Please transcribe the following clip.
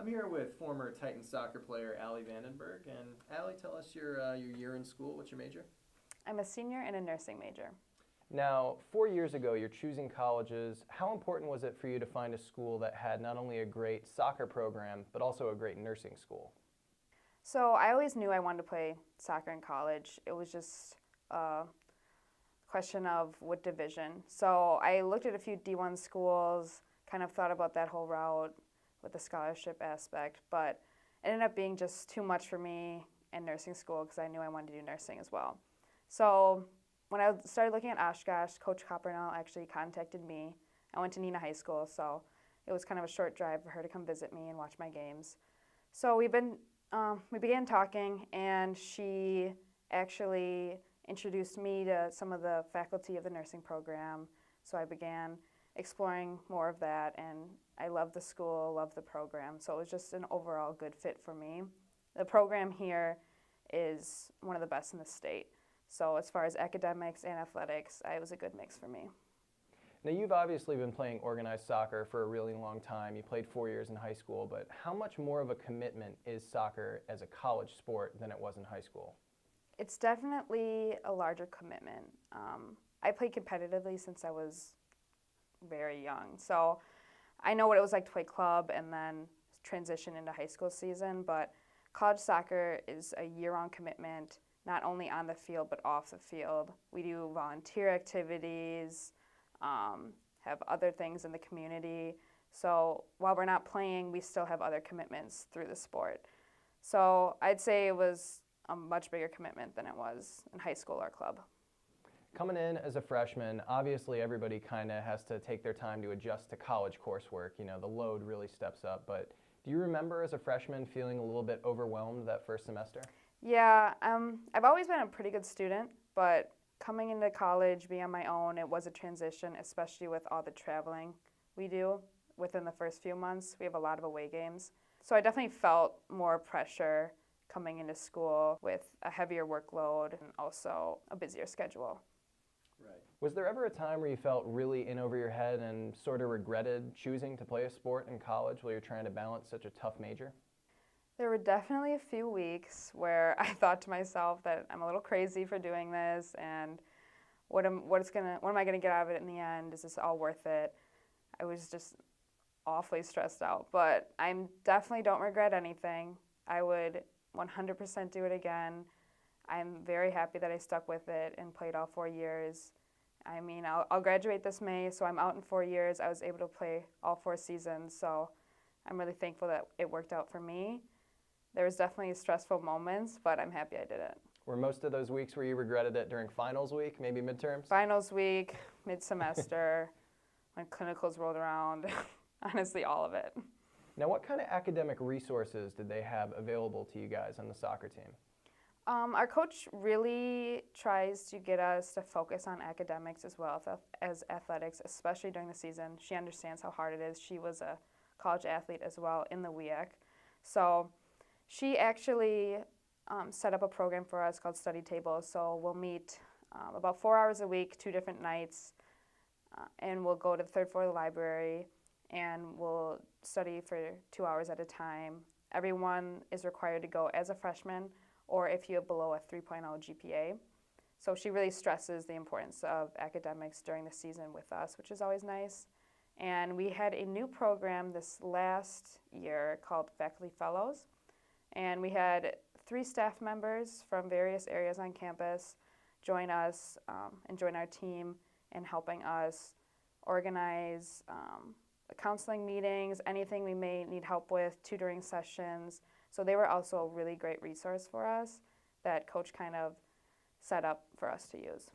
I'm here with former Titan soccer player Ally Vandenberg. And Ally, tell us your year in school. What's your major? I'm a senior and a nursing major. Now, 4 years ago, you're choosing colleges. How important was it for you to find a school that had not only a great soccer program, but also a great nursing school? So I always knew I wanted to play soccer in college. It was just a question of what division. So I looked at a few D1 schools, kind of thought about that whole route with the scholarship aspect, but it ended up being just too much for me in nursing school because I knew I wanted to do nursing as well. So when I started looking at Oshkosh, Coach Coppernell actually contacted me. I went to Neenah High School, so it was kind of a short drive for her to come visit me and watch my games. So we began talking, and she actually introduced me to some of the faculty of the nursing program. So I began exploring more of that, and I loved the school, loved the program. So it was just an overall good fit for me. The program here is one of the best in the state. So as far as academics and athletics, it was a good mix for me. Now, you've obviously been playing organized soccer for a really long time. You played 4 years in high school, but how much more of a commitment is soccer as a college sport than it was in high school? It's definitely a larger commitment. I played competitively since I was very young, so I know what it was like to play club and then transition into high school season, but college soccer is a year-round commitment, not only on the field but off the field. We do volunteer activities, have other things in the community. So while we're not playing, we still have other commitments through the sport. So I'd say it was a much bigger commitment than it was in high school or club. Coming in as a freshman, obviously everybody kind of has to take their time to adjust to college coursework. You know, the load really steps up. But do you remember as a freshman feeling a little bit overwhelmed that first semester? Yeah, I've always been a pretty good student, but coming into college, being on my own, it was a transition, especially with all the traveling we do within the first few months. We have a lot of away games. So I definitely felt more pressure coming into school with a heavier workload and also a busier schedule. Right. Was there ever a time where you felt really in over your head and sort of regretted choosing to play a sport in college while you're trying to balance such a tough major? There were definitely a few weeks where I thought to myself that I'm a little crazy for doing this, and what am I gonna get out of it in the end? Is this all worth it? I was just awfully stressed out, but I definitely don't regret anything. I would 100% do it again. I'm very happy that I stuck with it and played all 4 years. I mean, I'll graduate this May, so I'm out in 4 years. I was able to play all 4 seasons, so I'm really thankful that it worked out for me. There was definitely stressful moments, but I'm happy I did it. Were most of those weeks where you regretted it during finals week, maybe midterms? Finals week, mid-semester, when clinicals rolled around, honestly, all of it. Now, what kind of academic resources did they have available to you guys on the soccer team? Our coach really tries to get us to focus on academics as well as athletics, especially during the season. She understands how hard it is. She was a college athlete as well in the WEAC. So she actually set up a program for us called Study Tables. So we'll meet about 4 hours a week, 2 different nights, and we'll go to the 3rd floor of the library, and we'll study for 2 hours at a time. Everyone is required to go as a freshman or if you have below a 3.0 GPA. So she really stresses the importance of academics during the season with us, which is always nice. And we had a new program this last year called Faculty Fellows. And we had 3 staff members from various areas on campus join us and join our team in helping us organize counseling meetings, anything we may need help with, tutoring sessions. So they were also a really great resource for us that Coach kind of set up for us to use.